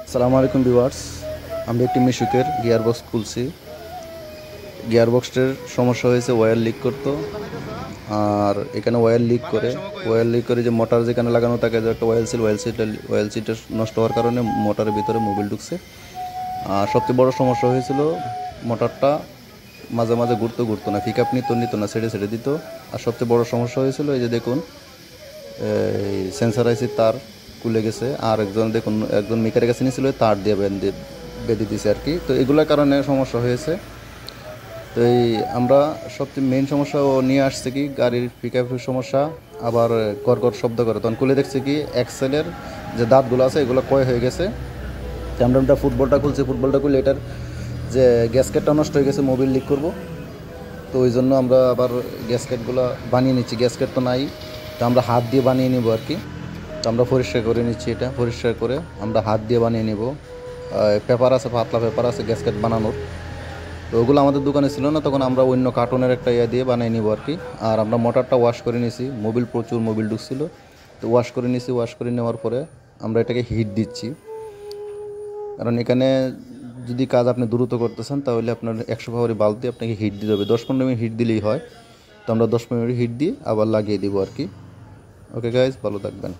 আসসালামু আলাইকুম ভিউয়ার্স, আমি একটি মিশুকের গিয়ারবক্স খুলছি। গিয়ারবক্সটার সমস্যা হয়েছে, ওয়্যার লিক করতো। আর এখানে ওয়্যার লিক করে যে মোটর যেখানে লাগানো থাকে, যে একটা ওয়েল সিলটা নষ্ট হওয়ার কারণে মোটরের ভিতরে মোবিল ঢুকছে। আর সবচেয়ে বড় সমস্যা হয়েছিল, মোটরটা মাঝে মাঝে ঘুরতো না, পিক আপ নিত না, ছেড়ে দিত। আর সবচেয়ে বড় সমস্যা হয়েছিল, এই যে দেখুন, এই সেন্সার আইসির তার খুলে গেছে। আর একজন মেকারের কাছে নিয়েছিল, তার দিয়ে বেঁধে দিয়েছে আর কি। তো এগুলোর কারণে সমস্যা হয়েছে। তো আমরা সবচেয়ে মেইন সমস্যা ও নিয়ে আসছে কি, গাড়ির পিকআপের সমস্যা। আবার গড় শব্দ করে, তখন খুলে দেখছে কি এক্সেলের যে দাঁতগুলো আছে এগুলো ক্ষয় হয়ে গেছে। তো আমরা ফুটবলটা খুলে এটার যে গ্যাসকেটটা নষ্ট হয়ে গেছে, মোবিল লিক করব। তো ওই জন্য আমরা আবার গ্যাসকেটগুলো বানিয়ে নিচ্ছি। গ্যাসকেট তো নাই, তো আমরা হাত দিয়ে বানিয়ে নেব আর কি। তো আমরা পরিষ্কার করে নিচ্ছি, এটা পরিষ্কার করে আমরা হাত দিয়ে বানিয়ে নেব। পেপার আছে, পাতলা পেপার আছে গ্যাসকেট বানানোর। তো ওগুলো আমাদের দোকানে ছিল না, তখন আমরা অন্য কার্টুনের একটা দিয়ে বানিয়ে নিব আর কি। আর আমরা মোটরটা ওয়াশ করে নিয়েছি, প্রচুর মোবিল ঢুকছিল। তো ওয়াশ করে নেওয়ার পরে আমরা এটাকে হিট দিচ্ছি। কারণ এখানে যদি কাজ আপনি দ্রুত করতেছেন, তাহলে আপনার 100 পাওয়ারি বাল্ব দিয়ে আপনাকে হিট দিতে হবে। 10-15 মিনিট হিট দিলেই হয়। তো আমরা 10-15 মিনিট হিট দিয়ে আবার লাগিয়ে দিব আর কি। ওকে গাইজ, ভালো থাকবেন।